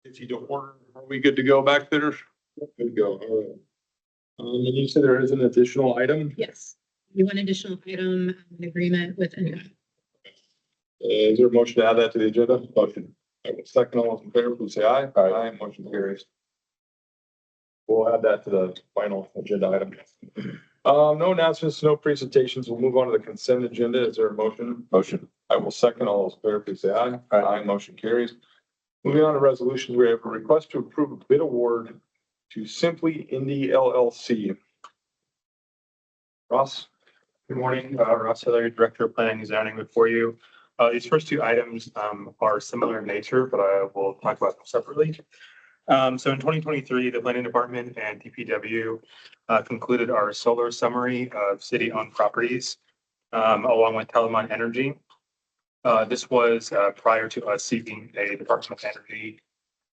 If you don't order, are we good to go back there? Good to go. All right. And you said there is an additional item. Yes, you want additional item, an agreement with NDOT. Is there a motion to add that to the agenda? Motion. I will second. All those in favor, please say aye. Aye. Motion carries. We'll add that to the final agenda item. No announcements, no presentations. We'll move on to the consent agenda. Is there a motion? Motion. I will second. All those in favor, please say aye. Aye. Motion carries. Moving on to resolutions, we have a request to approve a bid award to Simply Indie LLC. Ross? Good morning, Ross Hillary, Director of Planning and Zoning before you. These first two items are similar in nature, but I will talk about them separately. So in 2023, the Planning Department and DPW concluded our solar summary of city-owned properties along with Telemont Energy. This was prior to us seeking a Department of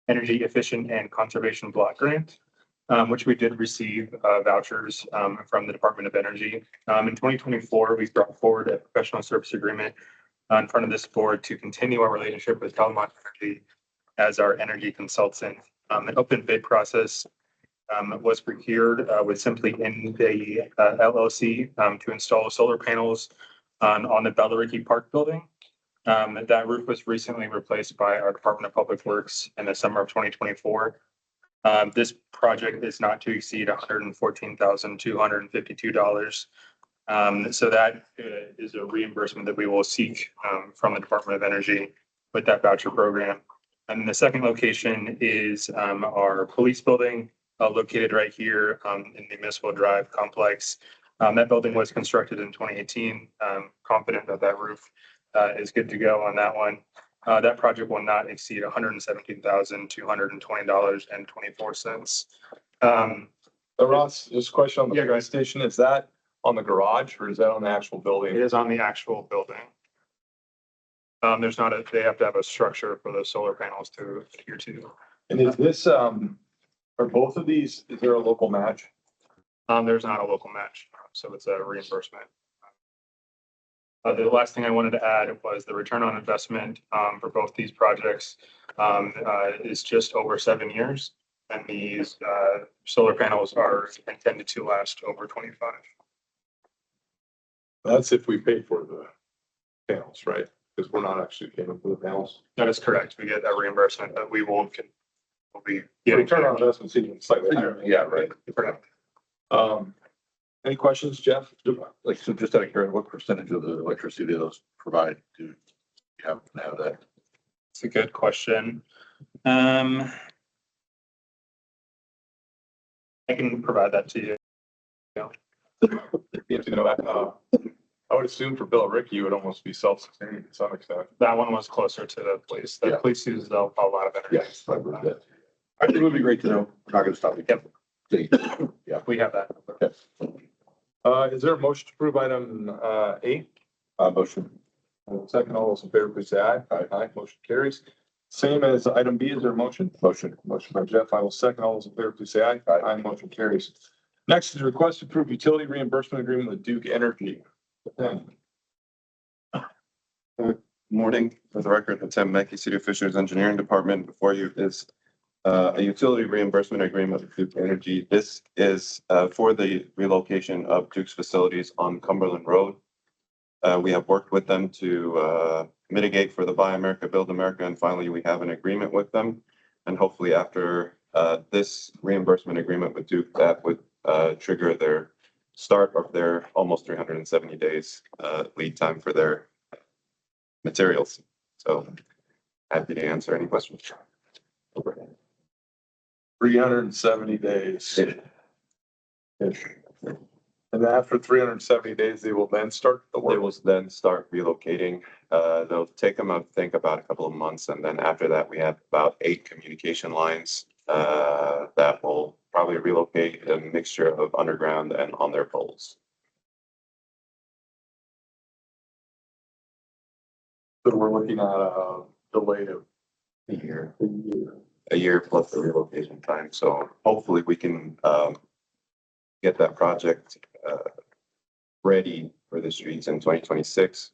Energy Efficient and Conservation Block Grant, which we did receive vouchers from the Department of Energy. In 2024, we brought forward a professional service agreement in front of this board to continue our relationship with Telemont Energy as our energy consultant. An open bid process was procured with Simply Indie LLC to install solar panels on the Bellariki Park building. That roof was recently replaced by our Department of Public Works in the summer of 2024. This project is not to exceed $114,252. So that is a reimbursement that we will seek from the Department of Energy with that voucher program. And the second location is our police building located right here in the Municipal Drive complex. That building was constructed in 2018. Confident that that roof is good to go on that one. That project will not exceed $117,220.24. Ross, just a question on the gas station. Is that on the garage or is that on the actual building? It is on the actual building. There's not they have to have a structure for those solar panels to adhere to. And is this, are both of these, is there a local match? There's not a local match, so it's a reimbursement. The last thing I wanted to add was the return on investment for both these projects is just over 7 years. And these solar panels are intended to last over 25. That's if we pay for the panels, right? Because we're not actually paying for the panels. That is correct. We get that reimbursement that we will be The getting. return on investment is even slightly higher. Yeah, right. Correct. Any questions, Jeff? Like, so just out of curiosity, what percentage of the electricity do those provide? Do you have that? It's a good question. I can provide that to you. You know, I would assume for Bellariki, you would almost be self-sustaining to some extent. That one was closer to the police. The police uses a lot of energy. Yes, I've heard that. I think it would be great to know. We're not gonna stop. Yep. Yeah. We have that. Okay. Is there a motion to approve item A? Motion. Second, all those in favor, please say aye. Aye. Motion carries. Same as item B, is there a motion? Motion. Motion by Jeff. I will second. All those in favor, please say aye. Aye. Motion carries. Next is request to approve utility reimbursement agreement with Duke Energy. Morning, for the record, the Tim Mackey City Officials Engineering Department. Before you is a utility reimbursement agreement with Duke Energy. This is for the relocation of Duke's facilities on Cumberland Road. We have worked with them to mitigate for the Buy America, Build America, and finally we have an agreement with them. And hopefully after this reimbursement agreement with Duke, that would trigger their start of their almost 370 days lead time for their materials. So happy to answer any questions. 370 days. And after 370 days, they will then start the They work. will then start relocating. They'll take them, I think, about a couple of months. And then after that, we have about 8 communication lines that will probably relocate a mixture of underground and on their poles. So we're looking at a delay of A year plus the relocation time. So hopefully we can get that project ready for the streets in 2026.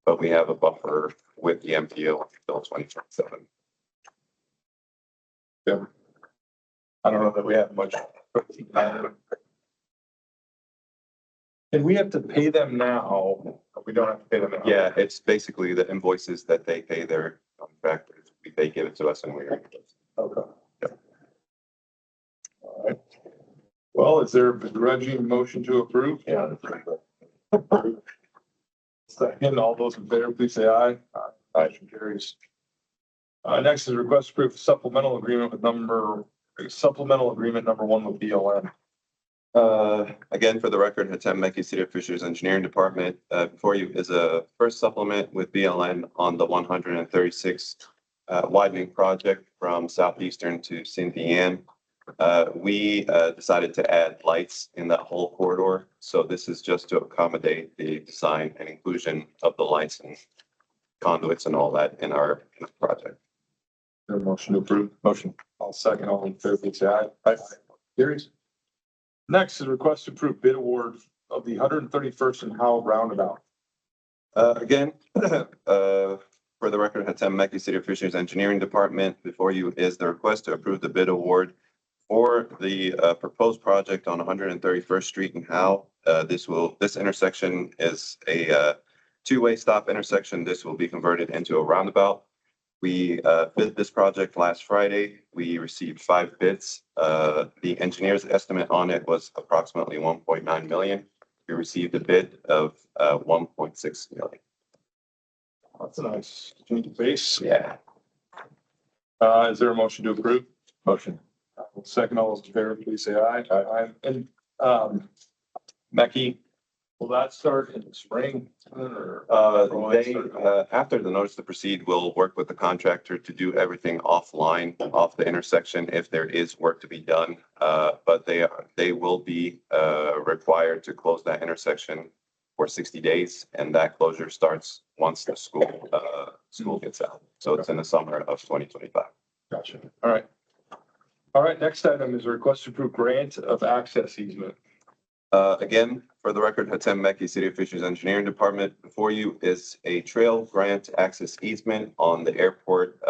But we have a buffer with the MPO until 2027. Yeah. I don't know that we have much. And we have to pay them now, but we don't have to pay them now. Yeah, it's basically the invoices that they pay their contractors. They give it to us and we. Okay. All right. Well, is there a begrudging motion to approve? Yeah. Second, all those in favor, please say aye. Aye. Motion carries. Next is request to approve supplemental agreement number one with BLM. Again, for the record, Hatem Meki, City of Fishers Engineering Department, before you is a first supplement with BLN on the 136 widening project from Southeastern to Cynthia Ann. We decided to add lights in that whole corridor. So this is just to accommodate the design and inclusion of the lights and conduits and all that in our project. There a motion to approve? Motion. I'll second. All in favor, please say aye. Aye. Carries. Next is request to approve bid award of the 131st and Howe roundabout. Again, for the record, Hatem Meki, City of Fishers Engineering Department, before you is the request to approve the bid award for the proposed project on 131st Street in Howe. This intersection is a two-way stop intersection. This will be converted into a roundabout. We bid this project last Friday. We received 5 bids. The engineer's estimate on it was approximately 1.9 million. We received a bid of 1.6 million. That's a nice base. Yeah. Is there a motion to approve? Motion. Second, all those in favor, please say aye. Aye. And, Meki, will that start in the spring or? After the notice to proceed, we'll work with the contractor to do everything offline, off the intersection, if there is work to be done. But they will be required to close that intersection for 60 days, and that closure starts once the school gets out. So it's in the summer of 2025. Gotcha. All right. All right, next item is a request to approve grant of access easement. Again, for the record, Hatem Meki, City of Fishers Engineering Department, before you is a trail grant access easement on the airport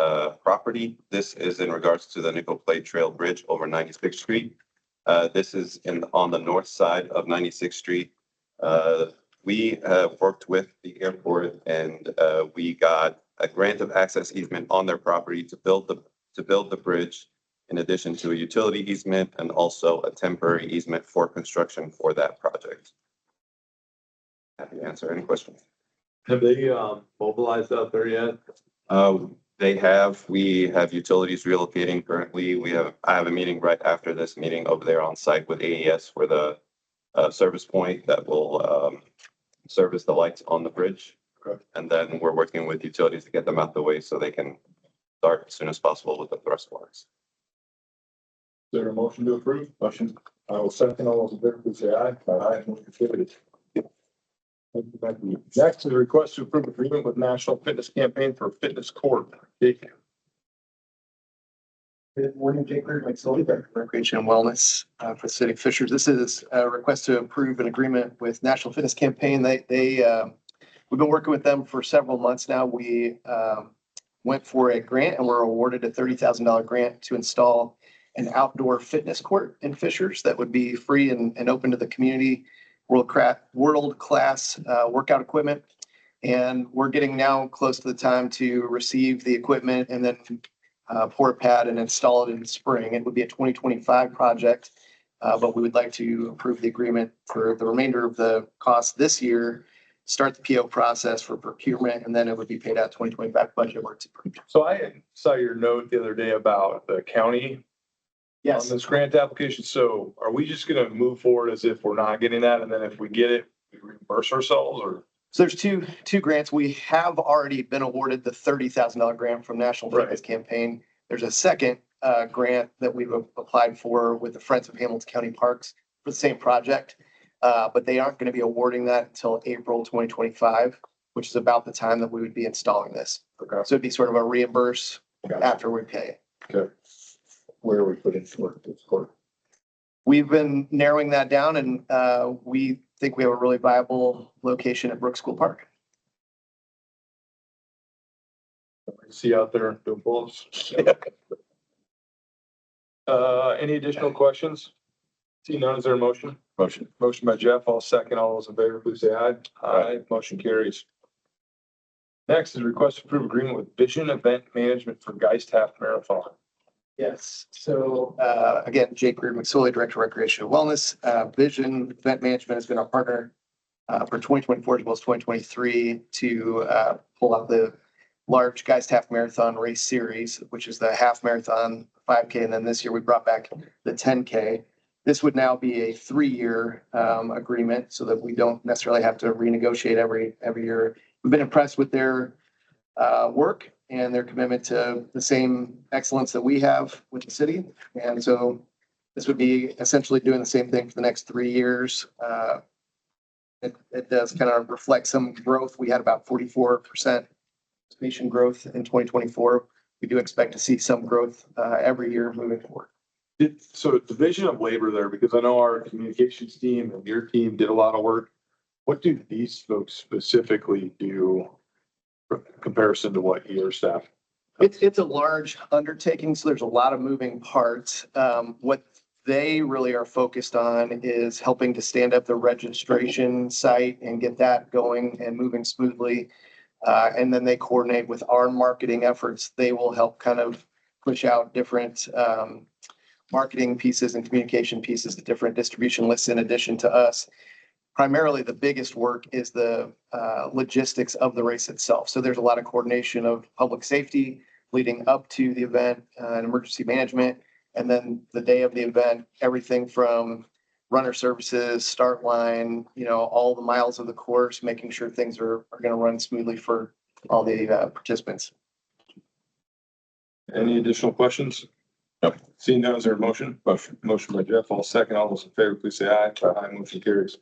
property. This is in regards to the Nickel Plate Trail Bridge over 96th Street. This is on the north side of 96th Street. We worked with the airport and we got a grant of access easement on their property to build the bridge, in addition to a utility easement and also a temporary easement for construction for that project. Happy to answer any questions. Have they mobilized out there yet? We have utilities relocating currently. I have a meeting right after this meeting over there on site with AES for the service point that will service the lights on the bridge. Okay. And then we're working with utilities to get them out the way so they can start as soon as possible with the thrust lines. Is there a motion to approve? Motion. I will second. All those in favor, please say aye. Aye. Motion carries. Thank you. Next is a request to approve agreement with National Fitness Campaign for Fitness Court. Jake. Good morning, Jake Bird, Recreation and Wellness for the City of Fishers. This is a request to approve an agreement with National Fitness Campaign. We've been working with them for several months now. We went for a grant and were awarded a $30,000 grant to install an outdoor fitness court in Fishers that would be free and open to the community. World-class workout equipment. And we're getting now close to the time to receive the equipment and then pour a pad and install it in the spring. It would be a 2025 project, but we would like to approve the agreement for the remainder of the cost this year, start the PO process for procurement, and then it would be paid out 2025 budget where it's approved. So I saw your note the other day about the county Yes. on this grant application. So are we just going to move forward as if we're not getting that? And then if we get it, we reimburse ourselves or? So there's two grants. We have already been awarded the $30,000 grant from National Fitness Campaign. There's a second grant that we've applied for with the Friends of Hamilton County Parks for the same project. But they aren't going to be awarding that until April 2025, which is about the time that we would be installing this. Okay. So it'd be sort of a reimburse after we pay. Okay. Where are we putting this court? We've been narrowing that down and we think we have a really viable location at Brooks School Park. See out there doing bulls. Any additional questions? See none, is there a motion? Motion. Motion by Jeff, I'll second. All those in favor, please say aye. Aye. Motion carries. Next is request to approve agreement with Vision Event Management for Geist Half Marathon. Yes, so again, Jake Reed McSorley, Director of Recreation and Wellness. Vision Event Management has been our partner for 2024 as well as 2023 to pull out the large Geist Half Marathon race series, which is the half marathon, 5K, and then this year we brought back the 10K. This would now be a 3-year agreement so that we don't necessarily have to renegotiate every year. We've been impressed with their work and their commitment to the same excellence that we have with the city. And so this would be essentially doing the same thing for the next 3 years. It does kind of reflect some growth. We had about 44% participation growth in 2024. We do expect to see some growth every year moving forward. So division of labor there, because I know our communications team and your team did a lot of work. What do these folks specifically do in comparison to what your staff? It's a large undertaking, so there's a lot of moving parts. What they really are focused on is helping to stand up the registration site and get that going and moving smoothly. And then they coordinate with our marketing efforts. They will help kind of push out different marketing pieces and communication pieces, the different distribution lists in addition to us. Primarily, the biggest work is the logistics of the race itself. So there's a lot of coordination of public safety leading up to the event and emergency management. And then the day of the event, everything from runner services, start line, all the miles of the course, making sure things are going to run smoothly for all the participants. Any additional questions? No. Seeing none, is there a motion? Motion by Jeff, I'll second. All those in favor, please say aye. Aye. Motion carries.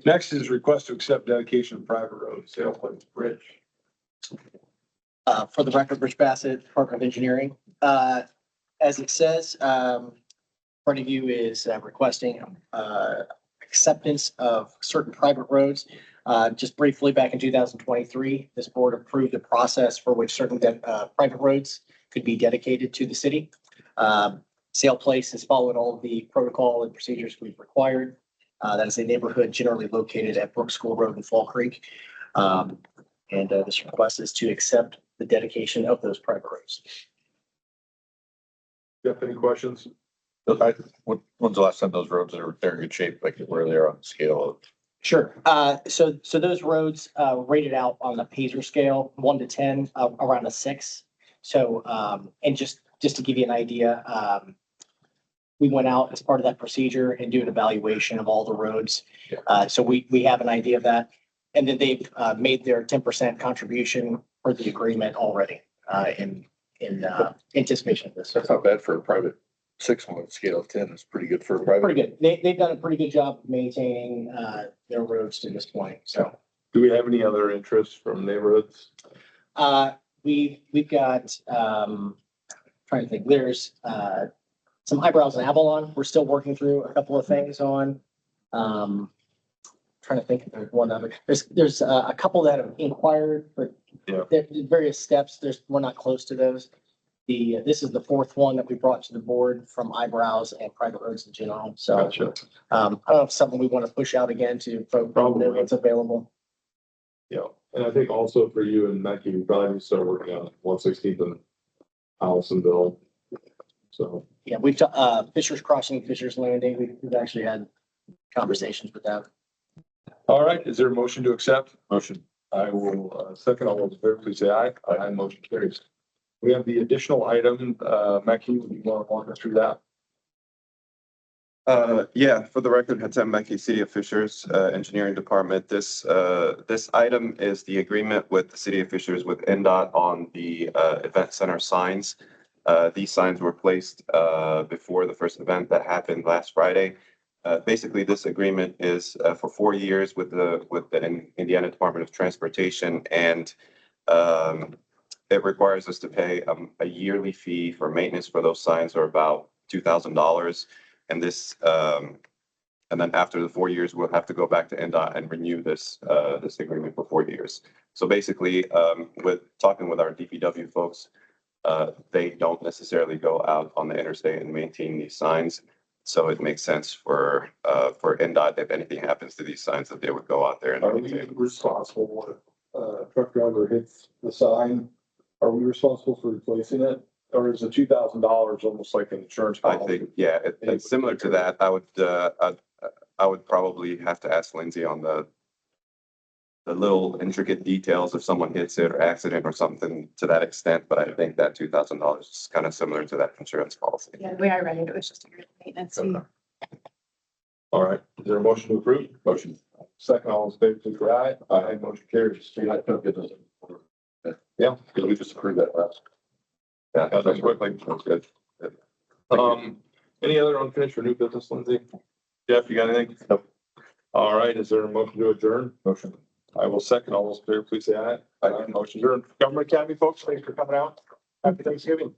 Next is request to accept dedication of private road, Sale Place Bridge. For the record, Rich Bassett, Department of Engineering. As it says, in front of you is requesting acceptance of certain private roads. Just briefly, back in 2023, this board approved a process for which certain private roads could be dedicated to the city. Sale Place has followed all of the protocol and procedures we've required. That is a neighborhood generally located at Brook School Road and Fall Creek. And this request is to accept the dedication of those private roads. Jeff, any questions? When's the last time those roads are in good shape, like where they are on the scale of? Sure. So those roads rated out on the Pacer scale, 1 to 10, around a 6. So and just to give you an idea, we went out as part of that procedure and do an evaluation of all the roads. So we have an idea of that. And then they've made their 10% contribution for the agreement already in anticipation of this. That's not bad for a private 6 on a scale of 10. It's pretty good for a private. Pretty good. They've done a pretty good job of maintaining their roads to this point. So Do we have any other interests from neighborhoods? we've got trying to think. There's some eyebrows in Avalon. We're still working through a couple of things on. Trying to think if there's one other. There's a couple that have inquired, but Yeah. there's various steps. We're not close to those. This is the 4th one that we brought to the board from eyebrows and private roads in general. So Gotcha. I don't know if it's something we want to push out again to folks Probably. know what's available. Yeah, and I think also for you and Becky, you probably need to start working on 116th and Allisonville. So, Yeah, we've Fisher's Crossing, Fisher's Landing. We've actually had conversations with them. all right, is there a motion to accept? Motion. I will second. All those in favor, please say aye. Aye. Motion carries. We have the additional item, Becky, would you want to walk us through that? Yeah, for the record, Hatem Mekki, City of Fishers, Engineering Department. This item is the agreement with the City of Fishers with NDOT on the event center signs. These signs were placed before the first event that happened last Friday. Basically, this agreement is for 4 years with the Indiana Department of Transportation, and it requires us to pay a yearly fee for maintenance for those signs, or about $2,000. And this, and then after the 4 years, we'll have to go back to NDOT and renew this agreement for 4 years. So basically, with talking with our DPW folks, they don't necessarily go out on the interstate and maintain these signs. So it makes sense for NDOT, if anything happens to these signs, that they would go out there and Are we maintain. responsible when a truck driver hits the sign? Are we responsible for replacing it? Or is the $2,000 almost like an insurance I policy? think, yeah, it's similar to that. I would probably have to ask Lindsay on the little intricate details if someone hits it or accident or something to that extent, but I think that $2,000 is kind of similar to that insurance policy. Yeah, the way I read it, it was just a yearly maintenance fee. All right, is there a motion to approve? Motion. Second, all in favor, please say aye. Aye, motion carries. I took it as Yeah, because we just approved that last. Yeah, that's quickly. That's good. Any other unfinished or new business, Lindsay? Jeff, you got anything? Nope. All right, is there a motion to adjourn? Motion. I will second. All those in favor, please say aye. Aye, motion adjourned. Government Academy folks, thanks for coming out. Happy Thanksgiving.